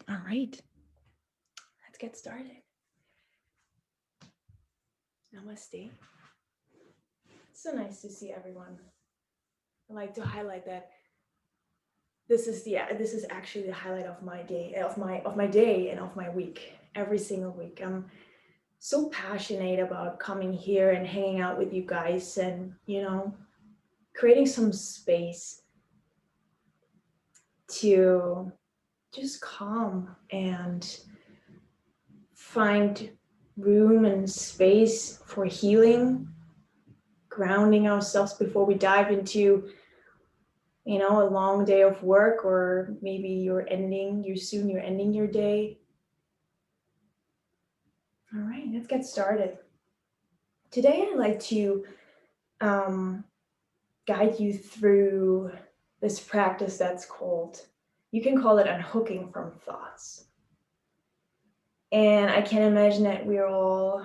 All right, let's get started. Namaste. It's so nice to see everyone. I like to highlight that this is actually the highlight of my day, of my day and of my week. Every single week, I'm so passionate about coming here and hanging out with you guys, and creating some space to just calm and find room and space for healing, grounding ourselves before we dive into a long day of work, or maybe you're ending your day. All right, let's get started. Today I'd like to um, guide you through this practice that's called, you can call it unhooking from thoughts. And I can imagine that we're all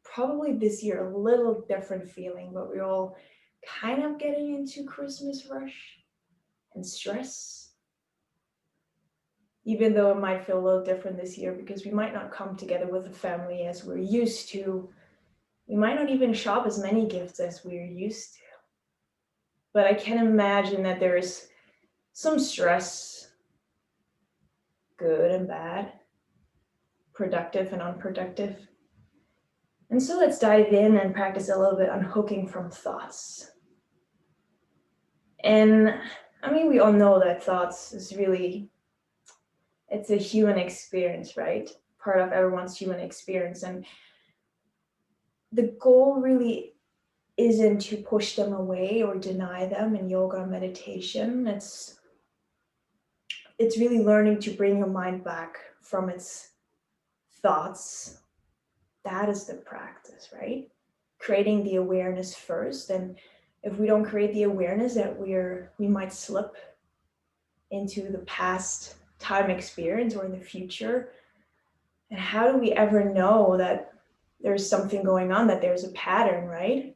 probably this year a little different feeling, but we're all kind of getting into Christmas rush and stress, even though it might feel a little different this year because we might not come together with the family as we're used to. We might not even shop as many gifts as we're used to. But I can imagine that there is some stress, good and bad, productive and unproductive. And so let's dive in and practice a little bit unhooking from thoughts. And I mean, we all know that thoughts is really, it's a human experience, right? Part of everyone's human experience. And the goal really isn't to push them away or deny them in yoga or meditation. It's really learning to bring your mind back from its thoughts. That is the practice, right? Creating the awareness first. And if we don't create the awareness, that we might slip into the past time experience or in the future. And how do we ever know that there's something going on, that there's a pattern, right?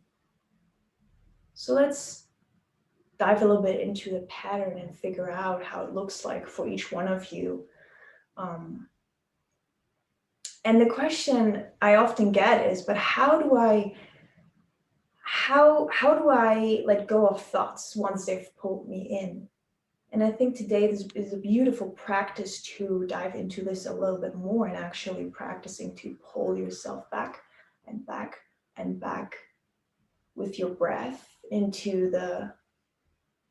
So let's dive a little bit into the pattern and figure out how it looks like for each one of you. Um, and the question I often get is, but how do I let go of thoughts once they've pulled me in? And I think today is a beautiful practice to dive into this a little bit more and actually practicing to pull yourself back and back and back with your breath into the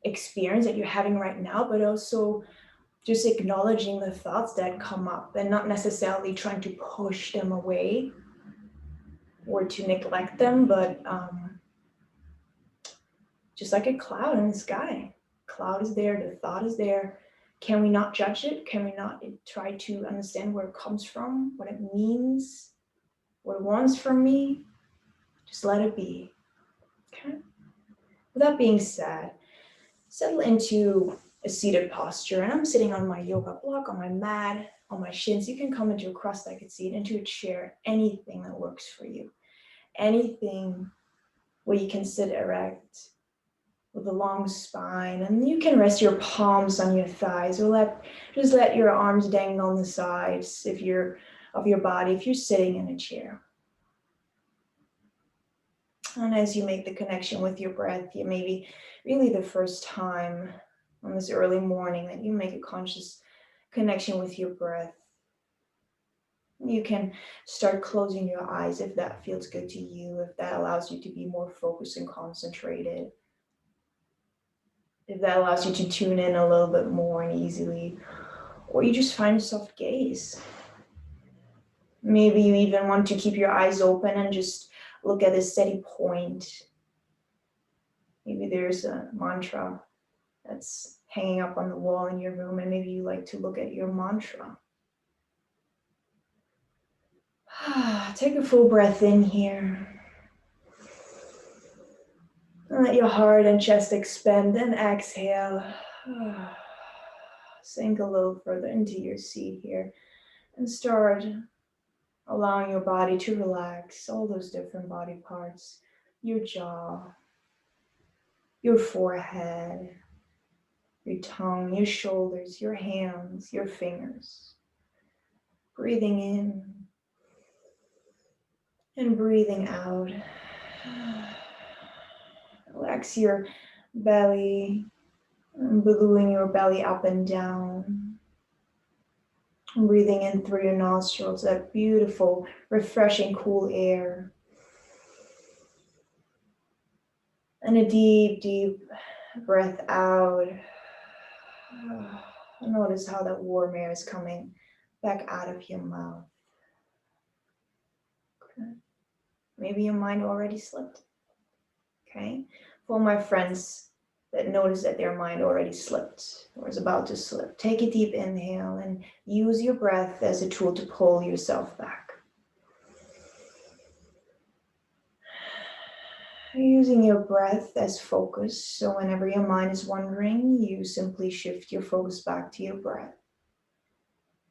experience that you're having right now, but also just acknowledging the thoughts that come up and not necessarily trying to push them away or to neglect them, but just like a cloud in the sky. Cloud is there, the thought is there. Can we not judge it? Can we not try to understand where it comes from, what it means, what it wants from me? Just let it be. Okay? With that being said, settle into a seated posture. And I'm sitting on my yoga block, on my mat, on my shins. You can come into a cross-legged seat, into a chair, anything that works for you. Anything where you can sit erect with a long spine, and you can rest your palms on your thighs, or just let your arms dangle on the sides of your body if you're sitting in a chair. And as you make the connection with your breath, you maybe really the first time on this early morning that you make a conscious connection with your breath. You can start closing your eyes if that feels good to you, if that allows you to be more focused and concentrated, if that allows you to tune in a little bit more and easily, or you just find a soft gaze. Maybe you even want to keep your eyes open and just look at a steady point. Maybe there's a mantra that's hanging up on the wall in your room, and maybe you like to look at your mantra. Take a full breath in here. And let your heart and chest expand, and exhale. Sink a little further into your seat here and start allowing your body to relax, all those different body parts, your jaw, your forehead, your tongue, your shoulders, your hands, your fingers. Breathing in and breathing out. Relax your belly, ballooning your belly up and down. Breathing in through your nostrils, that beautiful, refreshing, cool air. And a deep, deep breath out. Notice how that warm air is coming back out of your mouth. Okay. Maybe your mind already slipped. Okay. For my friends that notice that their mind already slipped or is about to slip, take a deep inhale and use your breath as a tool to pull yourself back. Using your breath as focus, so whenever your mind is wandering, you simply shift your focus back to your breath.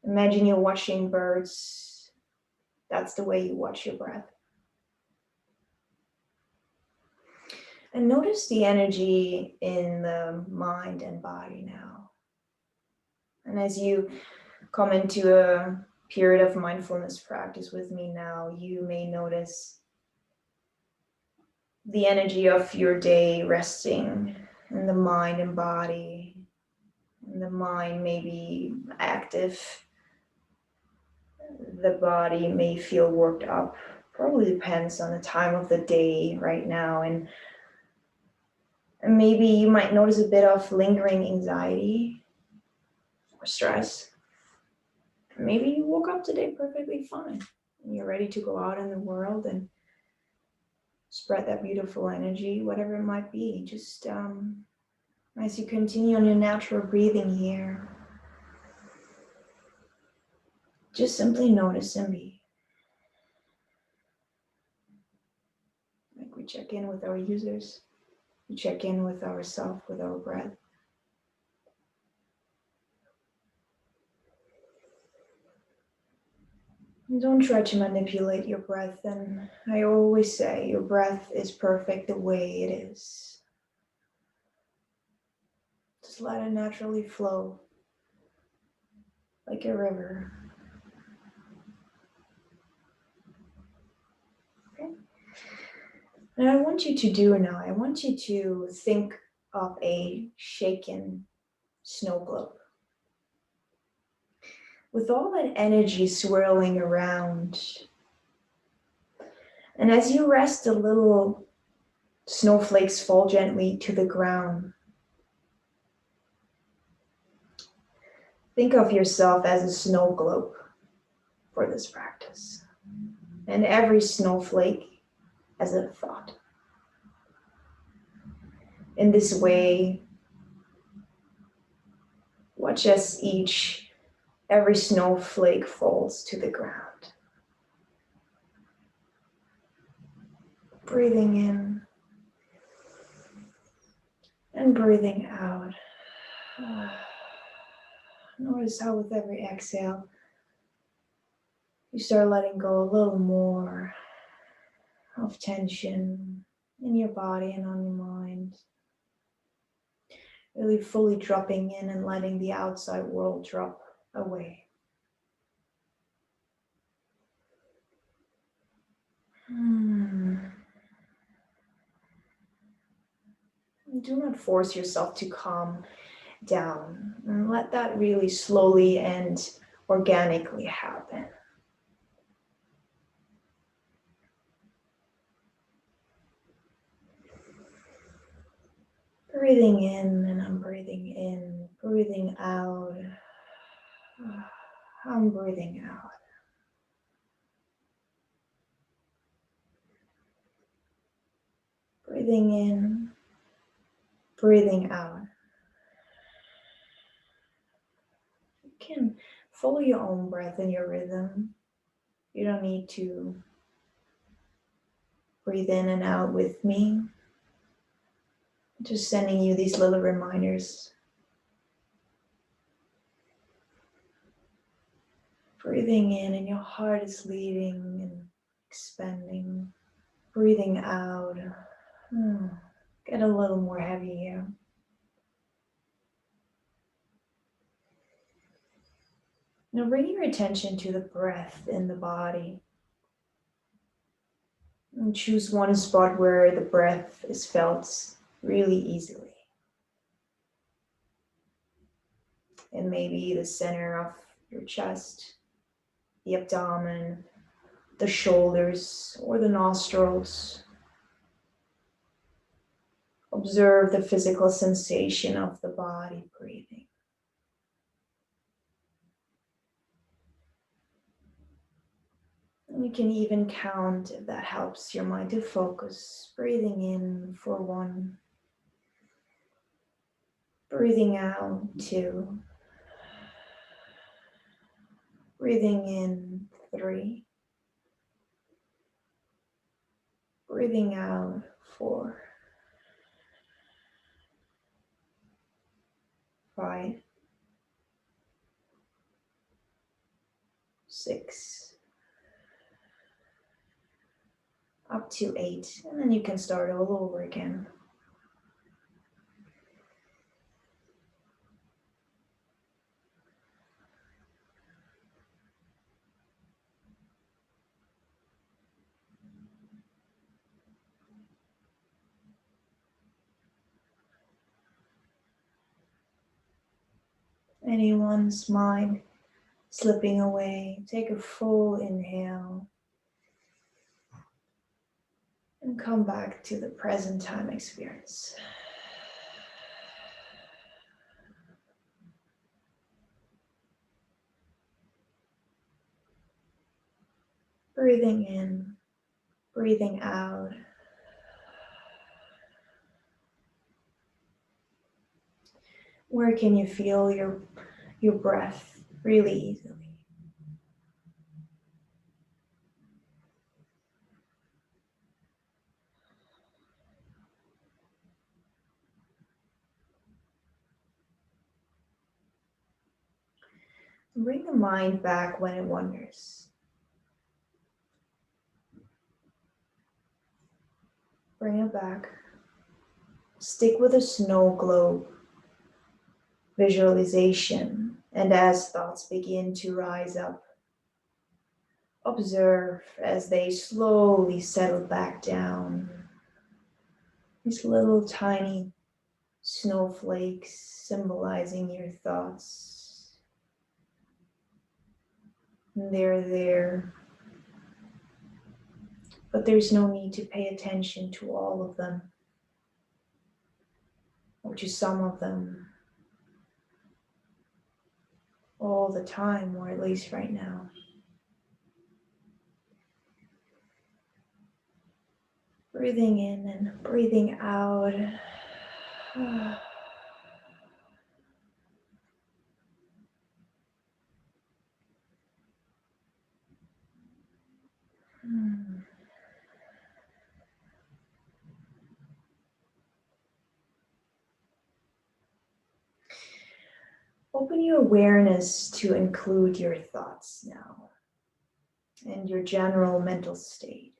Imagine you're watching birds. That's the way you watch your breath. And notice the energy in the mind and body now. And as you come into a period of mindfulness practice with me now, you may notice the energy of your day resting in the mind and body. And the mind may be active. The body may feel worked up. Probably depends on the time of the day right now. And maybe you might notice a bit of lingering anxiety or stress. Maybe you woke up today perfectly fine and you're ready to go out in the world and spread that beautiful energy, whatever it might be. Just as you continue on your natural breathing here, just simply notice and be. Like we check in with our users, we check in with ourselves, with our breath. And don't try to manipulate your breath. And I always say your breath is perfect the way it is. Just let it naturally flow like a river. Okay? And I want you to do now, I want you to think of a shaken snow globe. With all that energy swirling around. And as you rest, the little snowflakes fall gently to the ground. Think of yourself as a snow globe for this practice. And every snowflake as a thought. In this way, watch as every snowflake falls to the ground. Breathing in and breathing out. Notice how with every exhale, you start letting go a little more of tension in your body and on your mind. Really fully dropping in and letting the outside world drop away. Do not force yourself to calm down and let that really slowly and organically happen. Breathing in and I'm breathing in, breathing out. I'm breathing out. Breathing in, breathing out. You can follow your own breath and your rhythm. You don't need to breathe in and out with me. Just sending you these little reminders. Breathing in and your heart is leading and expanding. Breathing out. Get a little more heavy here. Now bring your attention to the breath in the body. And choose one spot where the breath is felt really easily. And maybe the center of your chest, the abdomen, the shoulders, or the nostrils. Observe the physical sensation of the body breathing. And you can even count if that helps your mind to focus. Breathing in for 1. Breathing out 2. Breathing in 3. Breathing out 4. 5. 6. Up to 8. And then you can start all over again. Anyone's mind slipping away, take a full inhale and come back to the present time experience. Breathing in, breathing out. Where can you feel your breath really easily? Bring the mind back when it wanders. Bring it back. Stick with a snow globe visualization, and as thoughts begin to rise up, observe as they slowly settle back down. These little tiny snowflakes symbolizing your thoughts. And they're there, but there's no need to pay attention to all of them, or to some of them, all the time, or at least right now. Breathing in and breathing out. Open your awareness to include your thoughts now and your general mental state.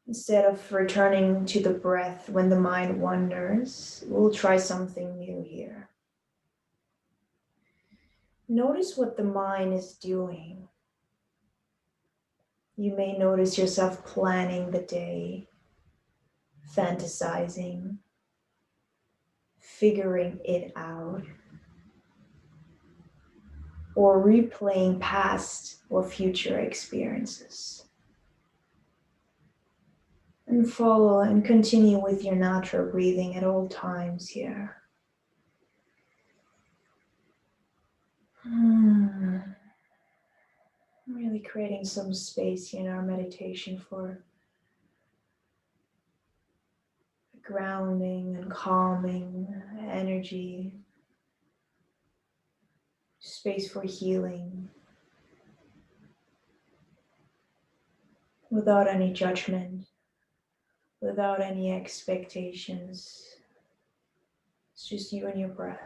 Instead of returning to the breath when the mind wanders, we'll try something new here. Notice what the mind is doing. You may notice yourself planning the day, fantasizing, figuring it out, or replaying past or future experiences. And follow and continue with your natural breathing at all times here. Really creating some space in our meditation for grounding and calming energy, space for healing without any judgment, without any expectations. It's just you and your breath.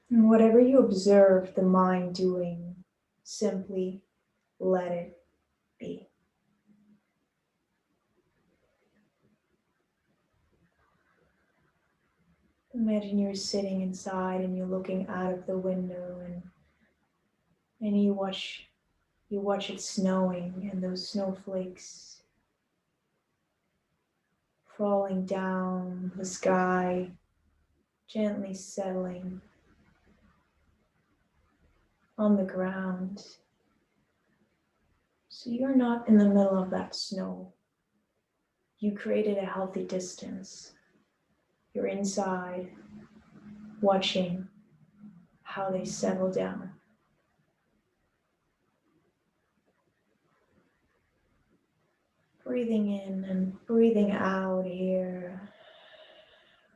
And whatever you observe the mind doing, simply let it be. Imagine you're sitting inside and you're looking out of the window and you watch it snowing and those snowflakes falling down the sky, gently settling on the ground. So you're not in the middle of that snow. You created a healthy distance. You're inside, watching how they settle down. Breathing in and breathing out here.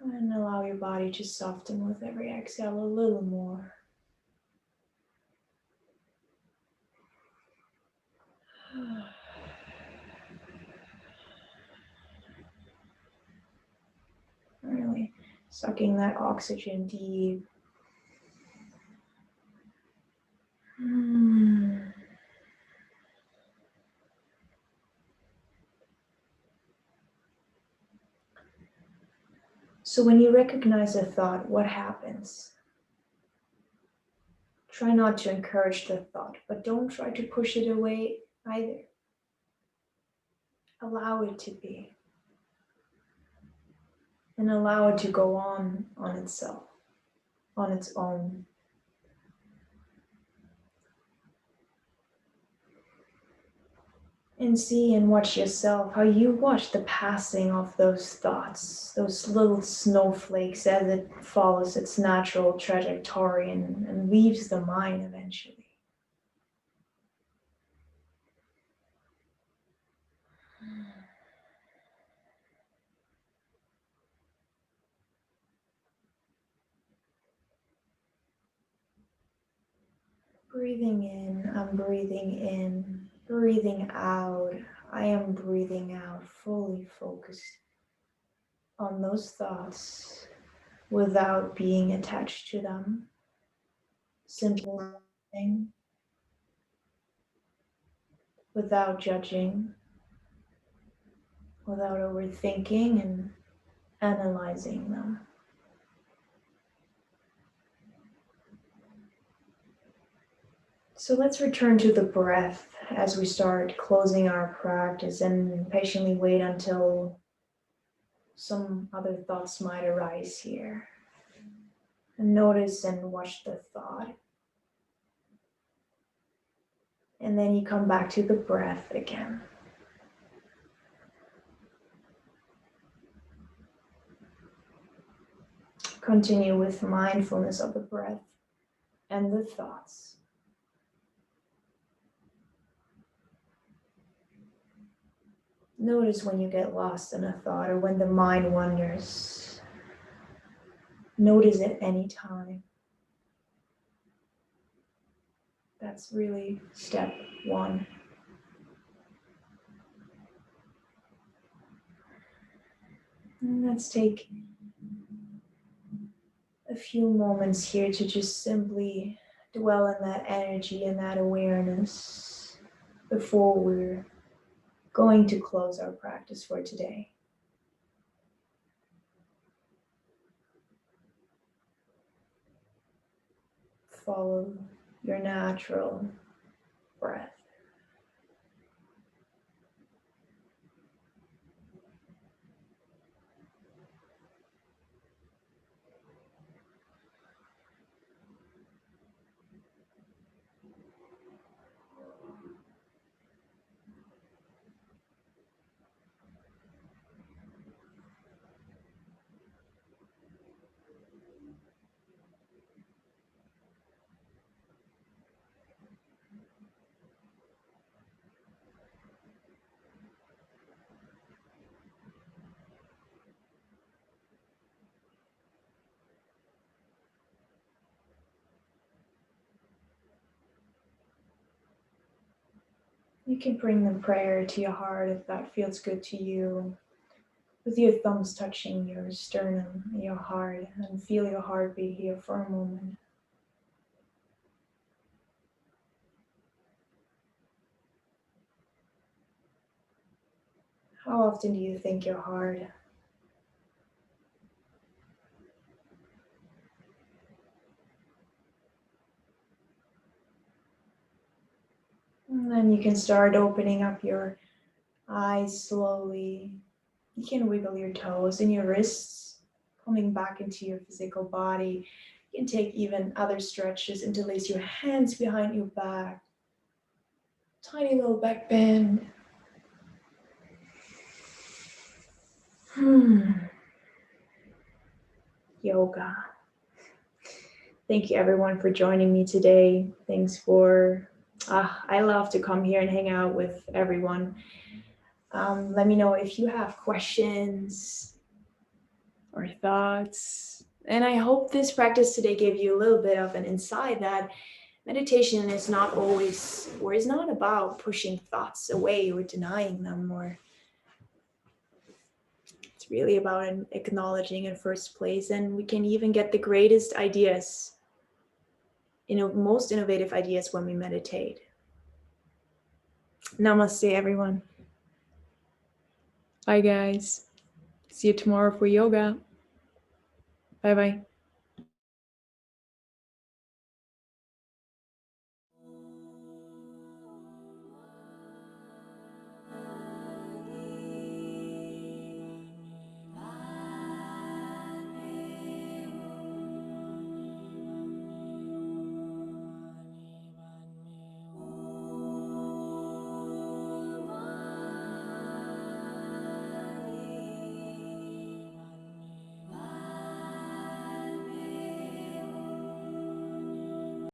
And allow your body to soften with every exhale a little more. Really sucking that oxygen deep. So when you recognize a thought, what happens? Try not to encourage the thought, but don't try to push it away either. Allow it to be. And allow it to go on itself, on its own. And see and watch yourself, how you watch the passing of those thoughts, those little snowflakes as it follows its natural trajectory and leaves the mind eventually. Breathing in, I'm breathing in, breathing out, I am breathing out, fully focused on those thoughts without being attached to them. Simple thing, without judging, without overthinking and analyzing them. So let's return to the breath as we start closing our practice and patiently wait until some other thoughts might arise here. And notice and watch the thought. And then you come back to the breath again. Continue with mindfulness of the breath and the thoughts. Notice when you get lost in a thought or when the mind wanders. Notice at any time. That's really step one. And let's take a few moments here to just simply dwell in that energy and that awareness before we're going to close our practice for today. Follow your natural breath. You can bring the prayer to your heart if that feels good to you, with your thumbs touching your sternum, your heart, and feel your heartbeat here for a moment. How often do you think your heart? And then you can start opening up your eyes slowly. You can wiggle your toes and your wrists, coming back into your physical body. You can take even other stretches, interlace your hands behind your back. Tiny little back bend. Yoga. Thank you everyone for joining me today. Thanks for, I love to come here and hang out with everyone. Let me know if you have questions or thoughts. And I hope this practice today gave you a little bit of an insight that meditation is not always, or is not about pushing thoughts away or denying them, or it's really about acknowledging in first place. And we can even get the greatest ideas, most innovative ideas when we meditate. Namaste, everyone. Bye, guys. See you tomorrow for yoga. Bye-bye.